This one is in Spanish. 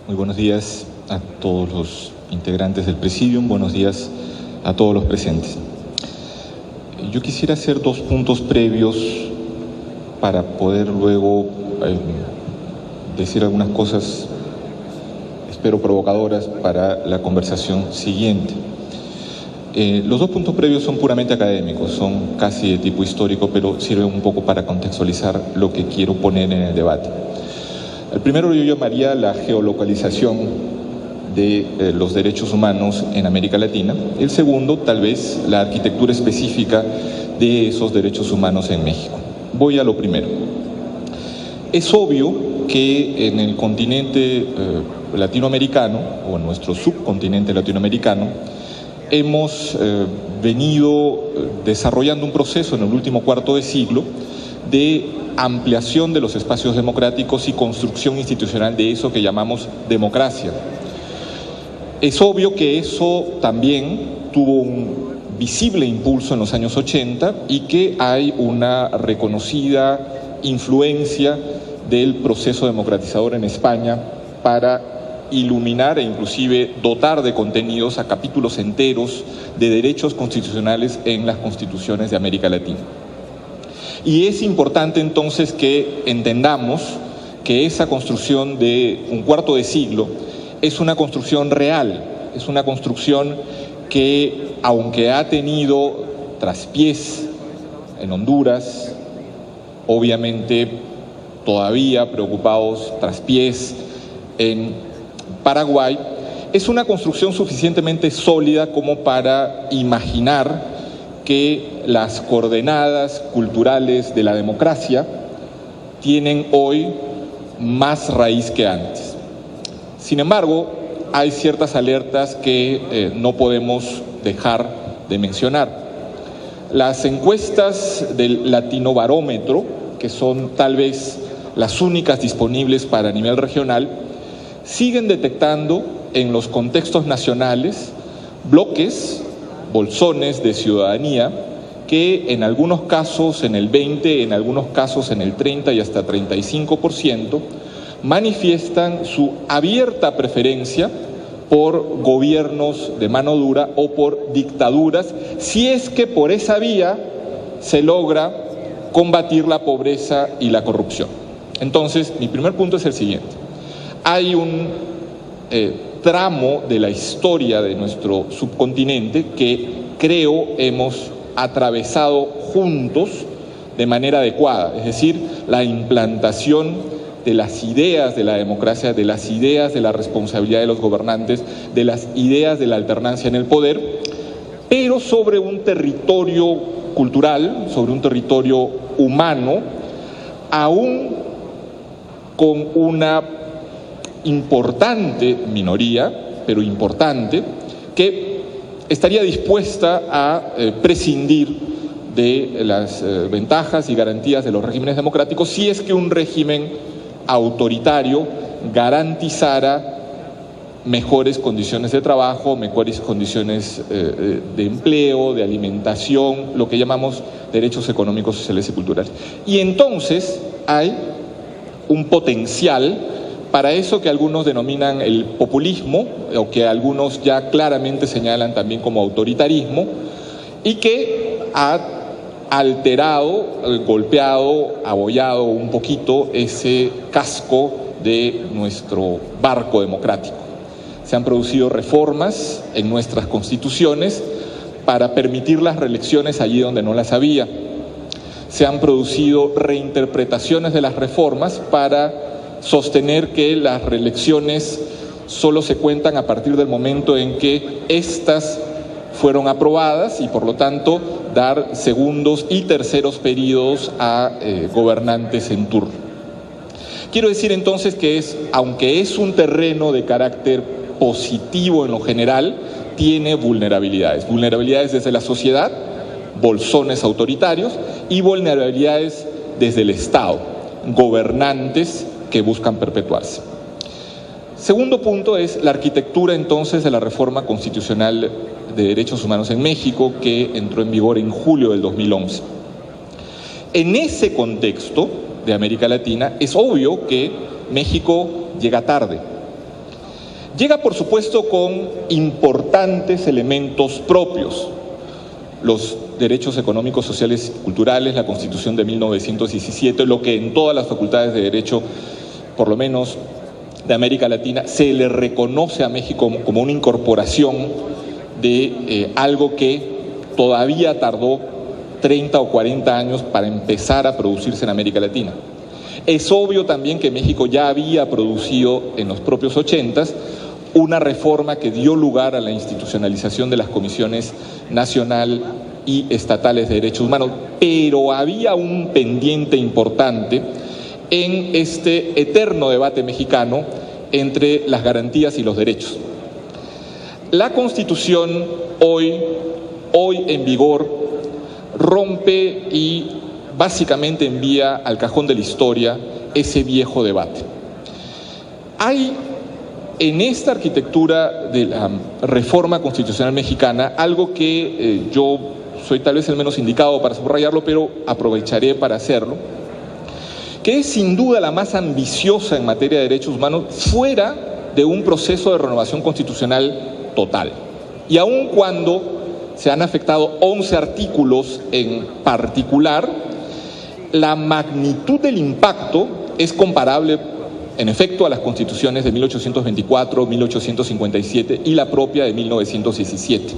Muy buenos días a todos los integrantes del Presidium, buenos días a todos los presentes. Yo quisiera hacer dos puntos previos para poder luego decir algunas cosas, espero provocadoras, para la conversación siguiente. Los dos puntos previos son puramente académicos, son casi de tipo histórico, pero sirven un poco para contextualizar lo que quiero poner en el debate. El primero yo llamaría la geolocalización de los derechos humanos en América Latina. El segundo, tal vez, la arquitectura específica de esos derechos humanos en México. Voy a lo primero. Es obvio que en el continente latinoamericano, o en nuestro subcontinente latinoamericano, hemos venido desarrollando un proceso en el último cuarto de siglo de ampliación de los espacios democráticos y construcción institucional de eso que llamamos democracia. Es obvio que eso también tuvo un visible impulso en los años 80 y que hay una reconocida influencia del proceso democratizador en España para iluminar e inclusive dotar de contenidos a capítulos enteros de derechos constitucionales en las constituciones de América Latina. Y es importante entonces que entendamos que esa construcción de un cuarto de siglo es una construcción real, es una construcción que, aunque ha tenido traspiés en Honduras, obviamente todavía preocupados traspiés en Paraguay, es una construcción suficientemente sólida como para imaginar que las coordenadas culturales de la democracia tienen hoy más raíz que antes. Sin embargo, hay ciertas alertas que no podemos dejar de mencionar. Las encuestas del Latinobarómetro, que son tal vez las únicas disponibles para nivel regional, siguen detectando en los contextos nacionales bloques, bolsones de ciudadanía que en algunos casos en el 20, en algunos casos en el 30 y hasta 35% manifiestan su abierta preferencia por gobiernos de mano dura o por dictaduras, si es que por esa vía se logra combatir la pobreza y la corrupción. Entonces, mi primer punto es el siguiente. Hay un tramo de la historia de nuestro subcontinente que creo hemos atravesado juntos de manera adecuada, es decir, la implantación de las ideas de la democracia, de las ideas de la responsabilidad de los gobernantes, de las ideas de la alternancia en el poder, pero sobre un territorio cultural, sobre un territorio humano, aún con una importante minoría, pero importante, que estaría dispuesta a prescindir de las ventajas y garantías de los regímenes democráticos si es que un régimen autoritario garantizara mejores condiciones de trabajo, mejores condiciones de empleo, de alimentación, lo que llamamos derechos económicos, sociales y culturales. Y entonces hay un potencial para eso que algunos denominan el populismo, o que algunos ya claramente señalan también como autoritarismo, y que ha alterado, golpeado, abollado un poquito ese casco de nuestro barco democrático. Se han producido reformas en nuestras constituciones para permitir las reelecciones allí donde no las había. Se han producido reinterpretaciones de las reformas para sostener que las reelecciones solo se cuentan a partir del momento en que éstas fueron aprobadas y por lo tanto dar segundos y terceros periodos a gobernantes en turno. Quiero decir entonces que aunque es un terreno de carácter positivo en lo general, tiene vulnerabilidades. Vulnerabilidades desde la sociedad, bolsones autoritarios, y vulnerabilidades desde el Estado, gobernantes que buscan perpetuarse. Segundo punto es la arquitectura entonces de la reforma constitucional de derechos humanos en México, que entró en vigor en julio del 2011. En ese contexto de América Latina es obvio que México llega tarde. Llega, por supuesto, con importantes elementos propios: los derechos económicos, sociales y culturales, la Constitución de 1917, lo que en todas las facultades de Derecho, por lo menos de América Latina, se le reconoce a México como una incorporación de algo que todavía tardó 30 o 40 años para empezar a producirse en América Latina. Es obvio también que México ya había producido en los propios 80s una reforma que dio lugar a la institucionalización de las comisiones nacional y estatales de derechos humanos, pero había un pendiente importante en este eterno debate mexicano entre las garantías y los derechos. La Constitución hoy en vigor rompe y básicamente envía al cajón de la historia ese viejo debate. Hay en esta arquitectura de la reforma constitucional mexicana algo que yo soy tal vez el menos indicado para subrayarlo, pero aprovecharé para hacerlo, que es sin duda la más ambiciosa en materia de derechos humanos fuera de un proceso de renovación constitucional total. Y aun cuando se han afectado 11 artículos en particular, la magnitud del impacto es comparable, en efecto, a las constituciones de 1824, 1857 y la propia de 1917.